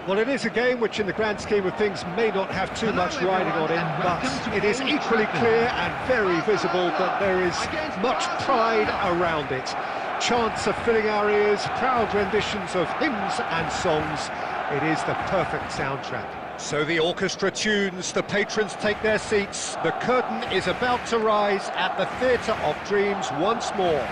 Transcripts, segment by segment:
Well, it is a game which in the grand scheme of things may not have too much riding on it, but it is equally clear and very visible that there is much pride around it. Chants of filling our ears, proud renditions of hymns and songs. It is the perfect soundtrack. So the orchestra tunes, the patrons take their seats, the curtain is about to rise at the Theatre of Dreams once more.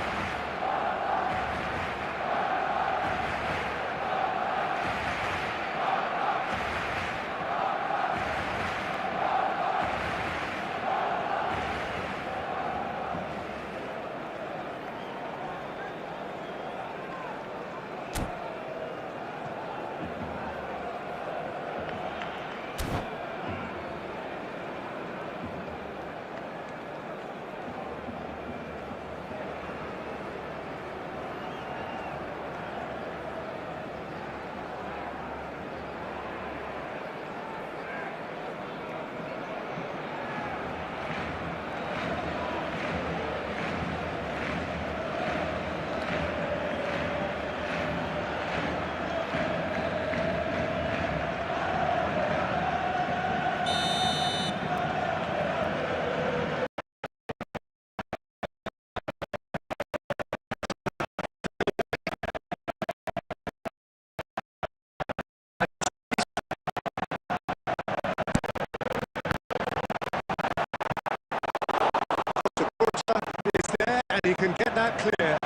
And he can get that clear.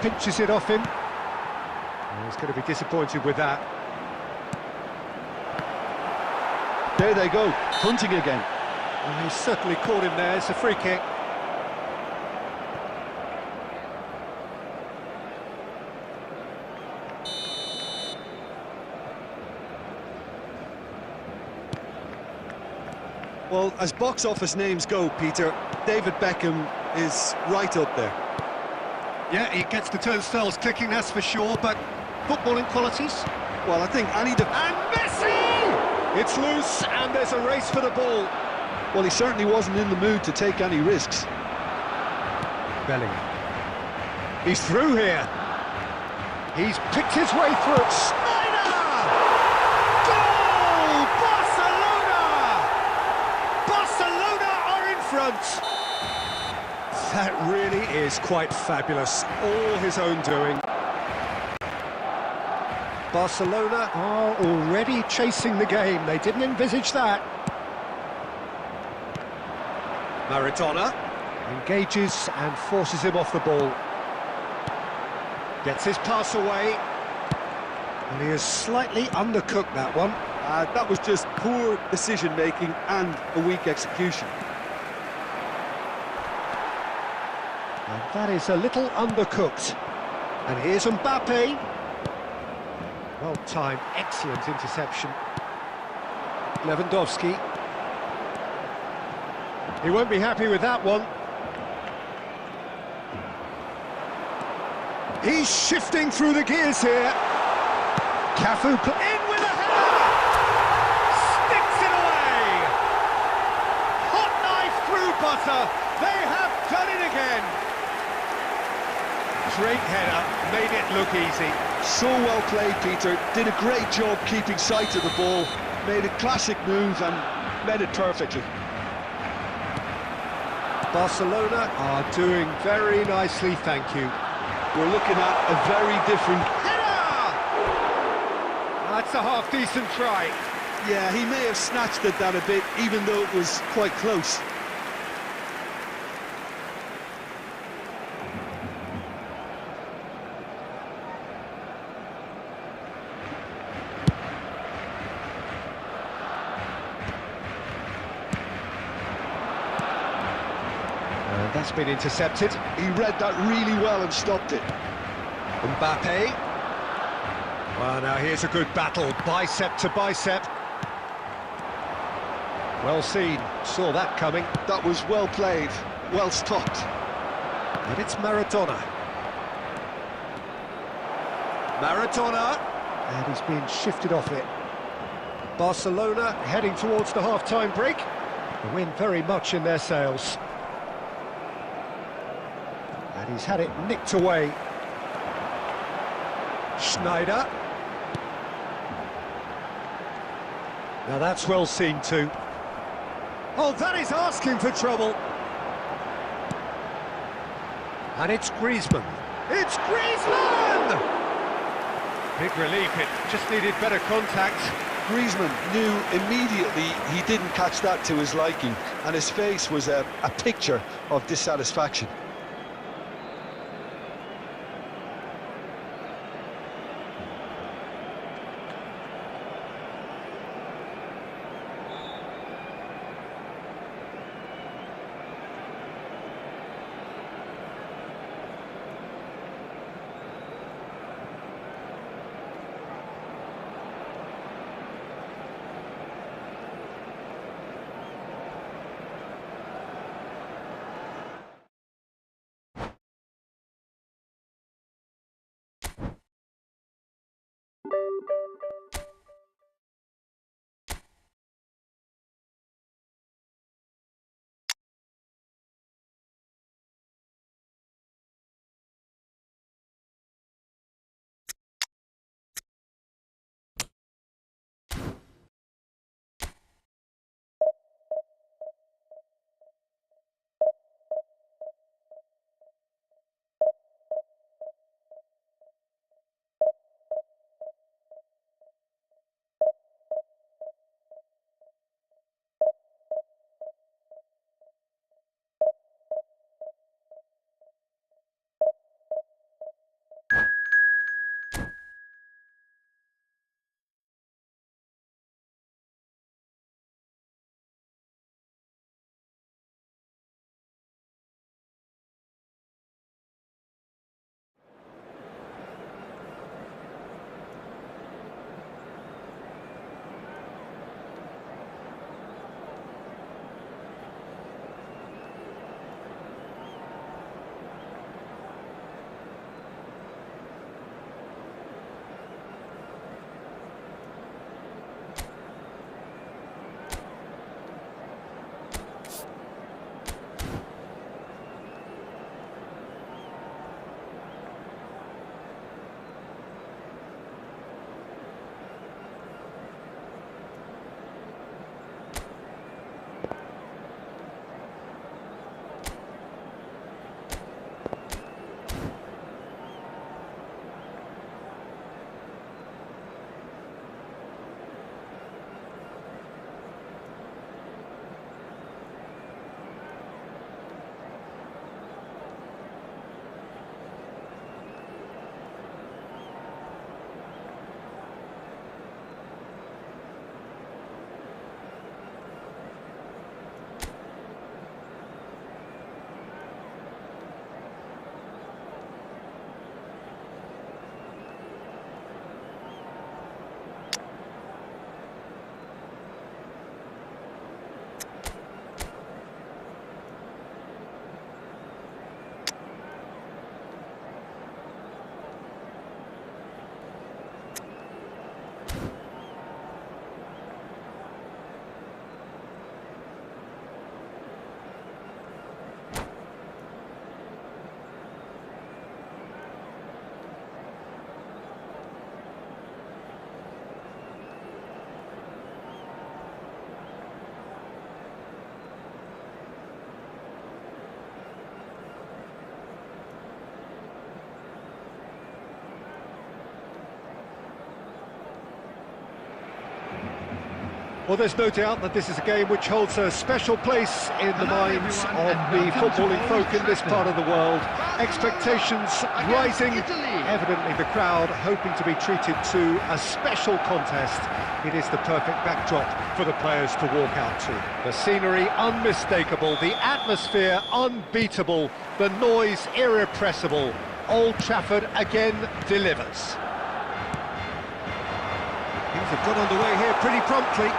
Pinches it off him. Oh, he's going to be disappointed with that. There they go, hunting again. Well, he's certainly caught him there. It's a free kick. Well, as box office names go, Peter, David Beckham is right up there. Yeah, he gets the turnstiles clicking, that's for sure, but footballing qualities? Well, I think any... And Messi! It's loose, and there's a race for the ball. Well, he certainly wasn't in the mood to take any risks. Bellingham. He's through here. He's picked his way through. Snyder! Goal! Barcelona! Barcelona are in front. That really is quite fabulous. All his own doing. Barcelona are already chasing the game. They didn't envisage that. Maradona engages and forces him off the ball. Gets his pass away. And he has slightly undercooked that one. That was just poor decision-making and a weak execution. And that is a little undercooked. And here's Mbappe. Well-timed, excellent interception. Lewandowski. He won't be happy with that one. He's shifting through the gears here. Cafu in with a header! Sticks it away! Hot knife through butter. They have done it again. Great header, made it look easy. So well played, Peter. Did a great job keeping sight of the ball. Made a classic move and made it perfectly. Barcelona are doing very nicely, thank you. We're looking at a very different... Header! That's a half-decent try. Yeah, he may have snatched at that a bit, even though it was quite close. That's been intercepted. He read that really well and stopped it. Mbappe. Well, now here's a good battle, bicep to bicep. Well seen, saw that coming. That was well played, well stopped. And it's Maradona. Maradona. And he's being shifted off it. Barcelona heading towards the half-time break. The wind very much in their sails. And he's had it nicked away. Schneider. Now that's well seen too. Oh, that is asking for trouble. And it's Griezmann. It's Griezmann! Big relief, it just needed better contact. Griezmann knew immediately he didn't catch that to his liking, and his face was a picture of dissatisfaction. Well, there's no doubt that this is a game which holds a special place in the minds of the footballing folk in this part of the world. Expectations rising, evidently the crowd hoping to be treated to a special contest. It is the perfect backdrop for the players to walk out to. The scenery unmistakable, the atmosphere unbeatable, the noise irrepressible. Old Trafford again delivers. Things have got underway here pretty promptly.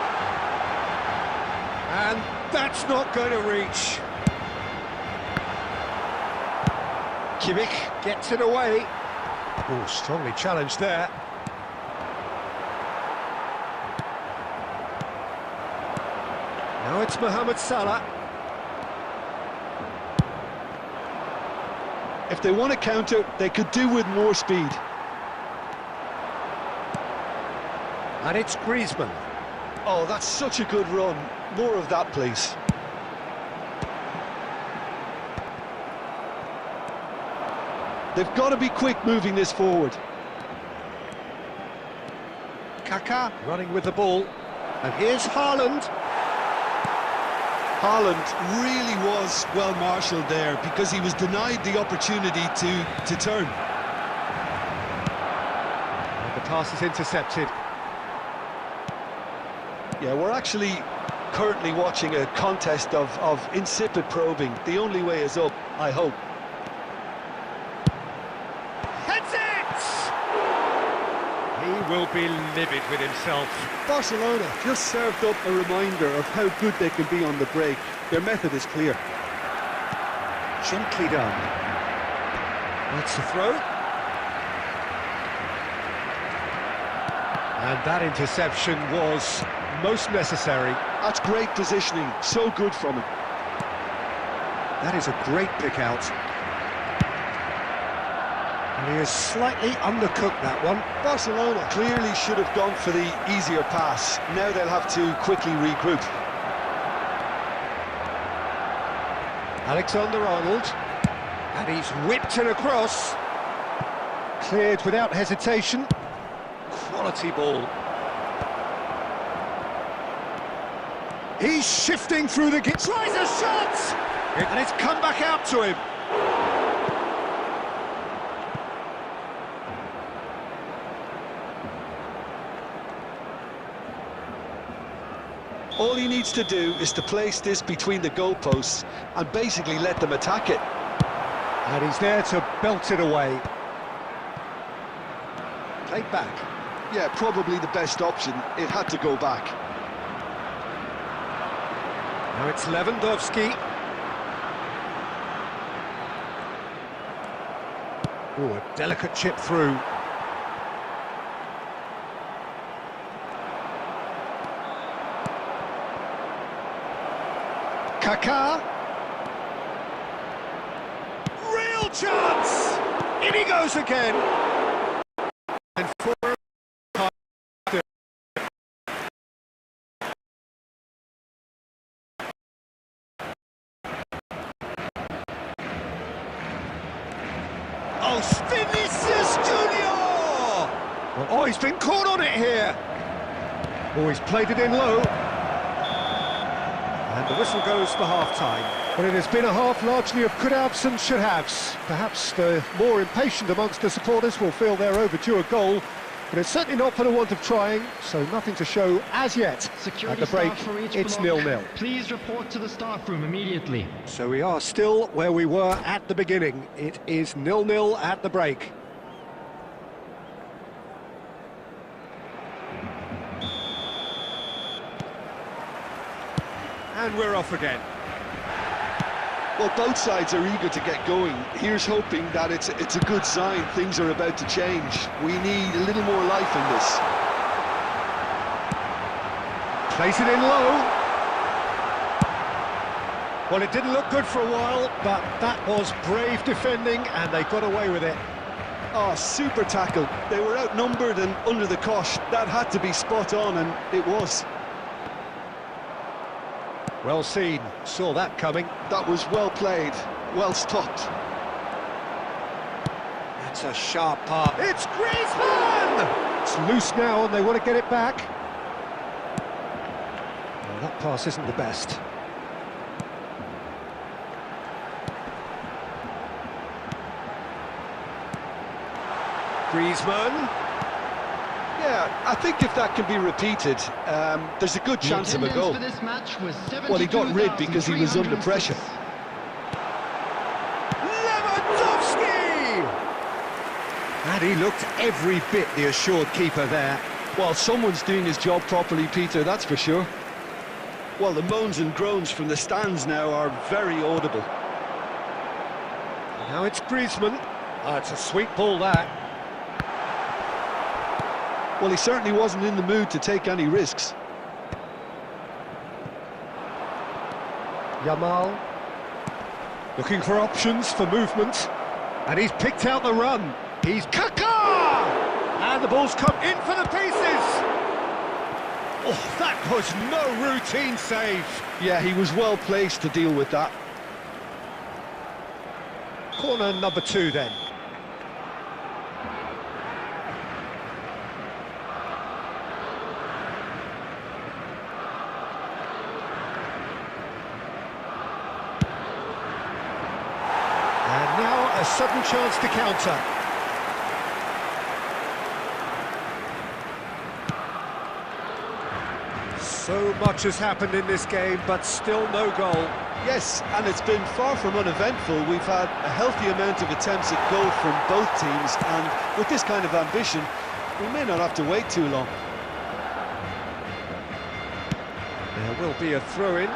And that's not going to reach. Kimmich gets it away. Oh, strongly challenged there. Now it's Mohamed Salah. If they want to counter, they could do with more speed. And it's Griezmann. Oh, that's such a good run. More of that, please. They've got to be quick moving this forward. Kaká running with the ball. And here's Haaland. Haaland really was well marshalled there because he was denied the opportunity to turn. And the pass is intercepted. Yeah, we're actually currently watching a contest of insipid probing. The only way is up, I hope. Heads it! He will be livid with himself. Barcelona just served up a reminder of how good they can be on the break. Their method is clear. Gently done. That's the throw. And that interception was most necessary. That's great positioning, so good from him. That is a great pick out. And he has slightly undercooked that one. Barcelona clearly should have gone for the easier pass. Now they'll have to quickly regroup. Alexander-Arnold. And he's whipped it across. Cleared without hesitation. Quality ball. He's shifting through the... Tries a shot! And it's come back out to him. All he needs to do is to place this between the goalposts and basically let them attack it. And he's there to belt it away. Played back. Yeah, probably the best option. It had to go back. Now it's Lewandowski. Oh, a delicate chip through. Kaká. Real chance! In he goes again. And for Vinicius Junior! Oh, he's been caught on it here. Oh, he's played it in low. And the whistle goes for half-time. But it has been a half largely of could-haves and should-haves. Perhaps the more impatient amongst the supporters will feel they're overdue a goal, but it's certainly not for the want of trying, so nothing to show as yet. Security at the break, it's 0-0. Please report to the staff room immediately. So we are still where we were at the beginning. It is 0-0 at the break. And we're off again. Well, both sides are eager to get going. Here's hoping that it's a good sign. Things are about to change. We need a little more life in this. Place it in low. Well, it didn't look good for a while, but that was brave defending, and they got away with it. Oh, super tackle. They were outnumbered and under the cosh. That had to be spot on, and it was. Well seen, saw that coming. That was well played, well stopped. That's a sharp pass. It's Griezmann! It's loose now and they want to get it back. Well, that pass isn't the best. Griezmann. Yeah, I think if that can be repeated, there's a good chance of a goal. Well, he got rid because he was under pressure. Lewandowski! And he looked every bit the assured keeper there. Well, someone's doing his job properly, Peter, that's for sure. Well, the moans and groans from the stands now are very audible. Now it's Griezmann. Oh, it's a sweet ball, that. Well, he certainly wasn't in the mood to take any risks. Yamal looking for options for movement, and he's picked out the run. He's Kaká, and the ball's come in for the pieces. Oh, that was no routine save. Yeah, he was well placed to deal with that. Corner number 2 then. And now a sudden chance to counter. So much has happened in this game, but still no goal. Yes, and it's been far from uneventful. We've had a healthy amount of attempts at goal from both teams, and with this kind of ambition, we may not have to wait too long. There will be a throw-in.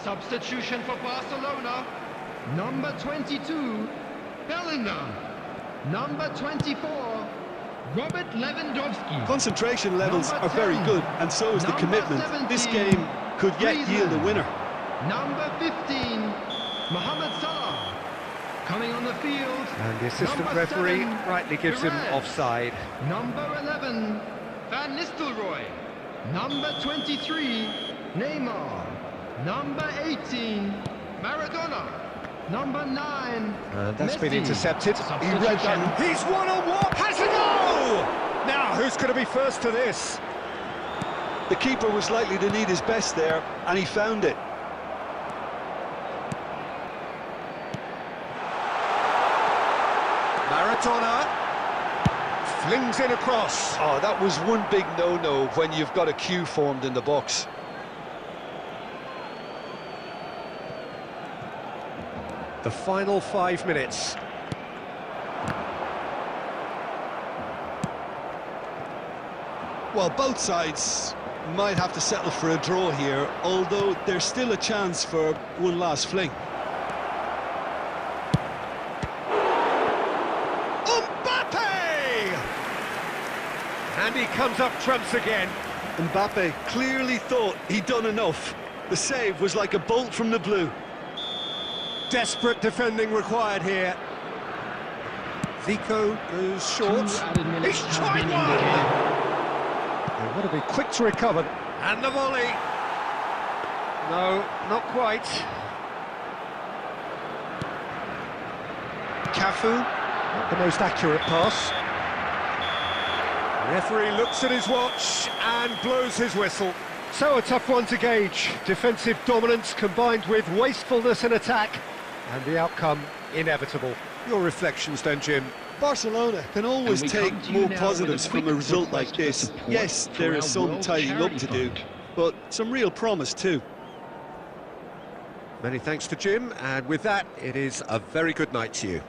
Substitution for Barcelona. Number 22, Bellingham. Number 24, Robert Lewandowski. Concentration levels Number are very 10, good, and so is the number commitment. 17, This game could yet yield a winner. Number 15, Mohamed Salah. Coming on the field. And the assistant number referee 7, rightly gives him Perez. offside. Number 11, Van Nistelrooy. Number 23, Neymar. Number 18, Maradona. Number 9, And that's been Messi. intercepted. He read that. He's one-on-one, has a goal! Now, who's going to be first to this? The keeper was likely to need his best there, and he found it. Maradona flings in across. Oh, that was one big no-no when you've got a queue formed in the box. The final 5 minutes. Well, both sides might have to settle for a draw here, although there's still a chance for one last fling. Mbappe! And he comes up trumps again. Mbappe clearly thought he'd done enough. The save was like a bolt from the blue. Desperate defending required here. Zico goes short. He's tried one! They've got to be quick to recover. And the volley. No, not quite. Cafu, not the most accurate pass. The referee looks at his watch and blows his whistle. So a tough one to gauge. Defensive dominance combined with wastefulness in attack. And the outcome inevitable. Your reflections then, Jim? Barcelona can always take more positives from a result like this. Yes, there is some tidying up to do, but some real promise too. Many thanks to Jim, and with that, it is a very good night to you.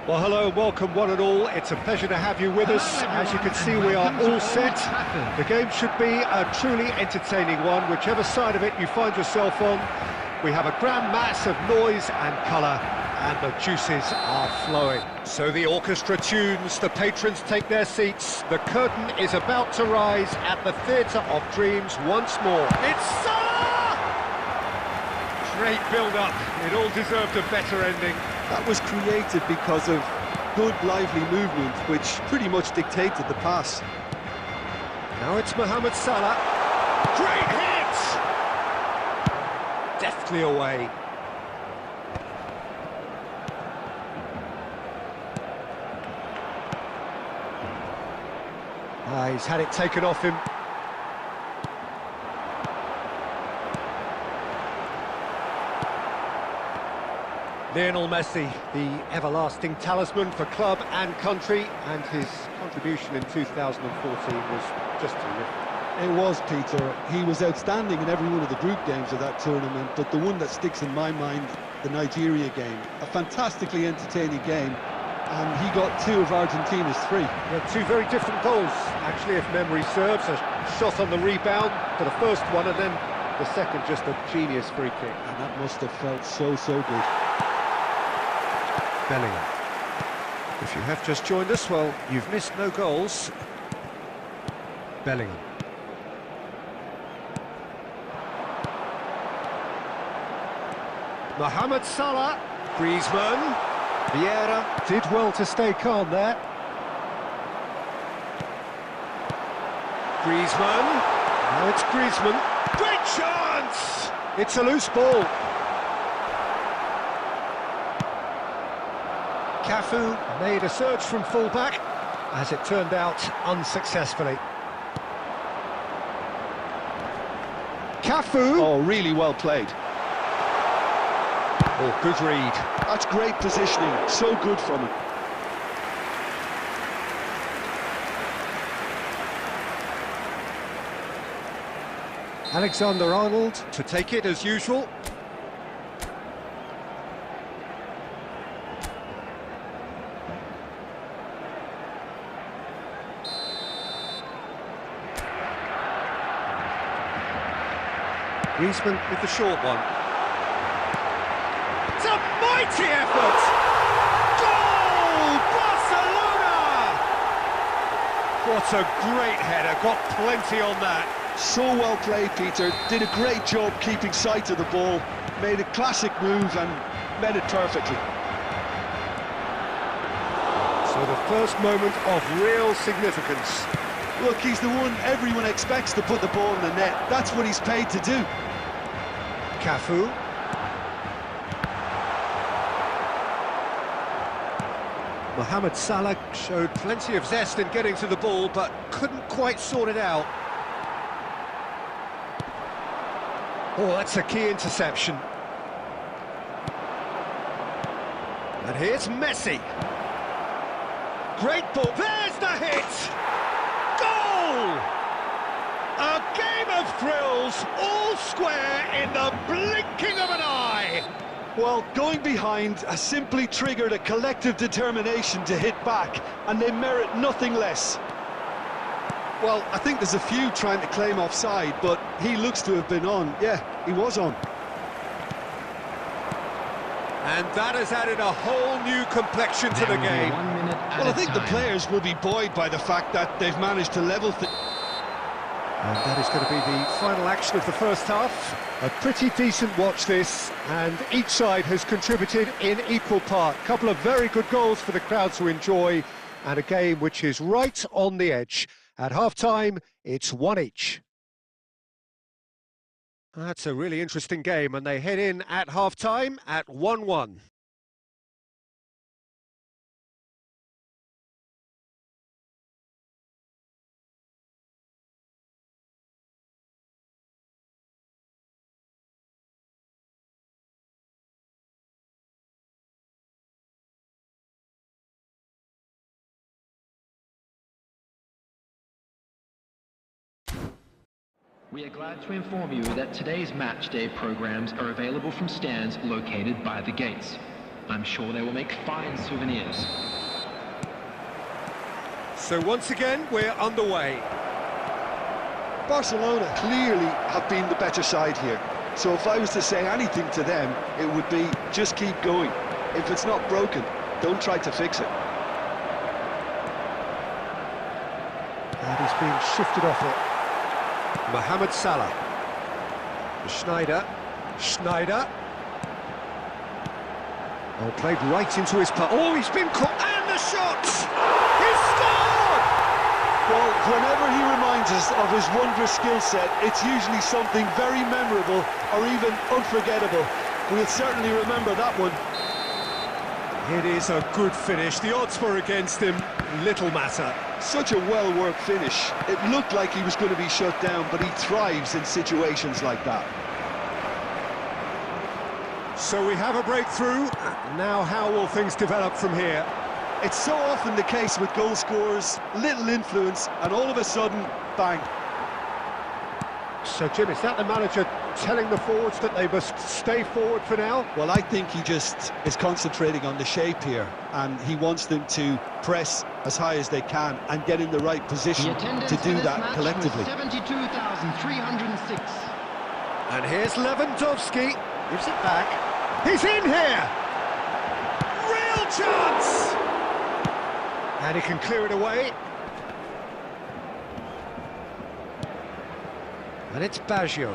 Well, hello, welcome one and all. It's a pleasure to have you with us. As you can see, we are all set. The game should be a truly entertaining one, whichever side of it you find yourself on. We have a grand mass of noise and colour, and the juices are flowing. So the orchestra tunes, the patrons take their seats. The curtain is about to rise at the Theatre of Dreams once more. It's Salah! Great build-up. It all deserved a better ending. That was created because of good, lively movement, which pretty much dictated the pass. Now it's Mohamed Salah. Great hit! Deftly away. He's had it taken off him. Lionel Messi, the everlasting talisman for club and country, and his contribution in 2014 was just terrific. It was, Peter. He was outstanding in every one of the group games of that tournament, but the one that sticks in my mind, the Nigeria game, a fantastically entertaining game, and he got 2 of Argentina's 3. Yeah, 2 very different goals, actually, if memory serves. A shot on the rebound for the first one, and then the second just a genius free kick. And that must have felt so good. Bellingham. If you have just joined us, well, you've missed no goals. Bellingham. Mohamed Salah. Griezmann. Vieira did well to stay calm there. Griezmann. Now it's Griezmann. Great chance! It's a loose ball. Cafu made a surge from full-back, as it turned out, unsuccessfully. Cafu! Oh, really well played. Oh, good read. That's great positioning, so good from him. Alexander-Arnold to take it as usual. Griezmann with the short one. It's a mighty effort! Goal! Barcelona! What a great header, got plenty on that. So well played, Peter. Did a great job keeping sight of the ball. Made a classic move and met it perfectly. So the first moment of real significance. Look, he's the one everyone expects to put the ball in the net. That's what he's paid to do. Cafu. Mohamed Salah showed plenty of zest in getting to the ball, but couldn't quite sort it out. Oh, that's a key interception. And here's Messi. Great ball. There's the hit! Goal! A game of thrills, all square in the blinking of an eye. Well, going behind has simply triggered a collective determination to hit back, and they merit nothing less. Well, I think there's a few trying to claim offside, but he looks to have been on. Yeah, he was on. And that has added a whole new complexion to the game. Well, I think the players will be buoyed by the fact that they've managed to level things. And that is going to be the final action of the first half. A pretty decent watch this, and each side has contributed in equal part. A couple of very good goals for the crowd to enjoy, and a game which is right on the edge. At half-time, it's 1 each. That's a really interesting game, and they head in at half-time at 1-1. We are glad to inform you that today's match day programs are available from stands located by the gates. I'm sure they will make fine souvenirs. So once again, we're underway. Barcelona clearly have been the better side here. So if I was to say anything to them, it would be just keep going. If it's not broken, don't try to fix it. And he's being shifted off it. Mohamed Salah. Schneider. Oh, played right into his path. Oh, he's been caught. And the shot! He's scored! Well, whenever he reminds us of his wondrous skill set, it's usually something very memorable or even unforgettable. We'll certainly remember that one. It is a good finish. The odds were against him. Little matter. Such a well-worked finish. It looked like he was going to be shut down, but he thrives in situations like that. So we have a breakthrough. Now how will things develop from here? It's so often the case with goal scorers, little influence, and all of a sudden, bang. So, Jim, is that the manager telling the forwards that they must stay forward for now? Well, I think he just is concentrating on the shape here, and he wants them to press as high as they can and get in the right position to do that collectively. 72,306. And here's Lewandowski. Gives it back. He's in here! Real chance! And he can clear it away. And it's Baggio.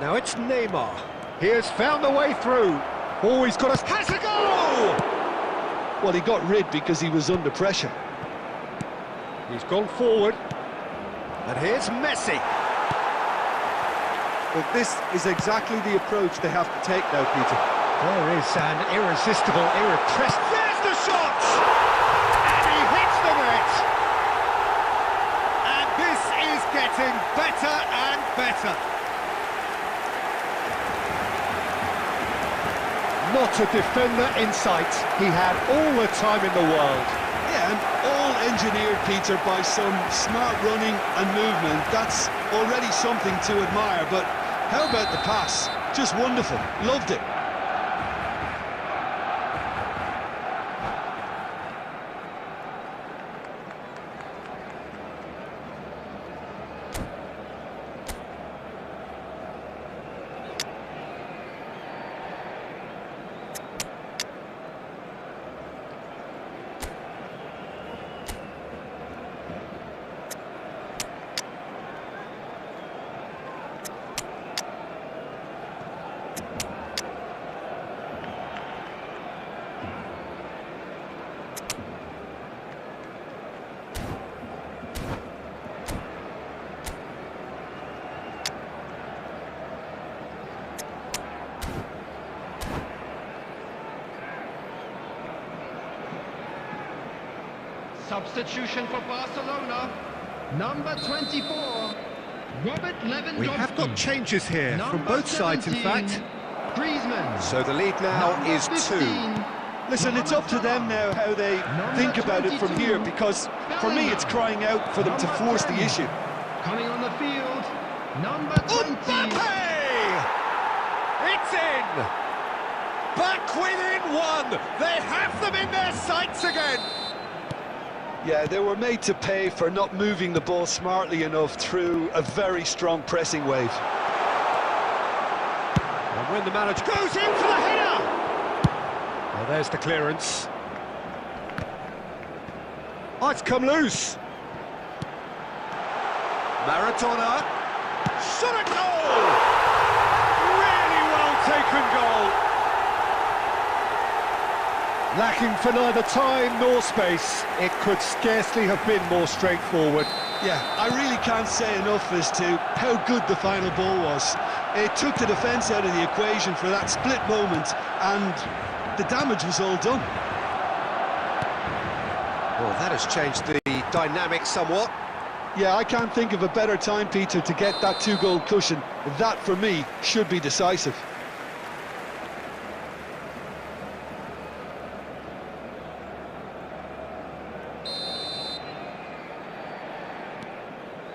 Now it's Neymar. He has found the way through. Oh, he's got us. Has a goal! Well, he got rid because he was under pressure. He's gone forward. And here's Messi. But this is exactly the approach they have to take now, Peter. There is an irresistible, irrepressible... There's the shot! And he hits the net! And this is getting better and better. Not a defender in sight. He had all the time in the world. Yeah, and all engineered, Peter, by some smart running and movement. That's already something to admire, but how about the pass? Just wonderful. Loved it. Substitution for Barcelona. Number 24, Robert Lewandowski. We have got changes here from both sides, in fact. Griezmann. So the lead now is 2. Listen, it's up to them now how they think about it from here, because for me it's crying out for them to force the issue. Coming on the field, number 20. Mbappe! It's in! Back within 1! They have them in their sights again! Yeah, they were made to pay for not moving the ball smartly enough through a very strong pressing wave. And when the manager goes in for the header! Well, there's the clearance. Oh, it's come loose. Maradona. Shot a goal! Really well taken goal. Lacking for neither time nor space. It could scarcely have been more straightforward. Yeah, I really can't say enough as to how good the final ball was. It took the defence out of the equation for that split moment, and the damage was all done. Well, that has changed the dynamic somewhat. Yeah, I can't think of a better time, Peter, to get that 2-goal cushion. That, for me, should be decisive.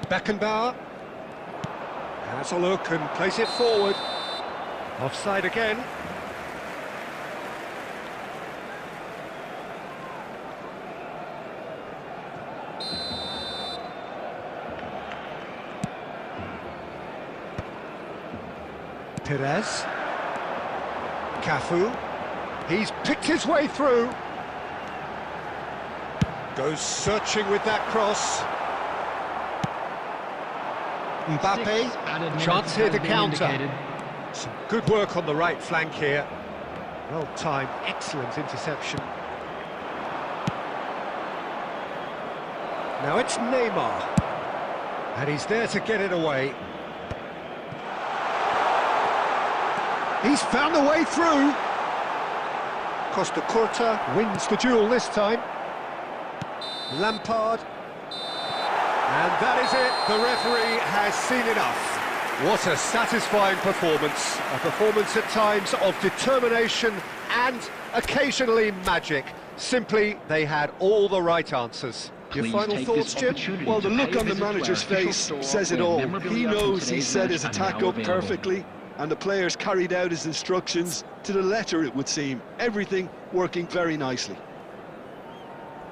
Beckenbauer has a look and plays it forward. Offside again. Perez. Cafu. He's picked his way through. Goes searching with that cross. Mbappe, chance here to counter. Some good work on the right flank here. Well timed, excellent interception. Now it's Neymar. And he's there to get it away. He's found a way through. Costa Curta wins the duel this time. Lampard. And that is it. The referee has seen enough. What a satisfying performance. A performance at times of determination and occasionally magic. Simply, they had all the right answers. Your final thoughts, Jim? Well, the look on the manager's face says it all. He knows he set his attack up perfectly, and the players carried out his instructions to the letter, it would seem. Everything working very nicely.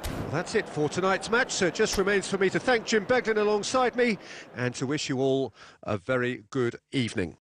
Well, that's it for tonight's match, so it just remains for me to thank Jim Beglin alongside me and to wish you all a very good evening.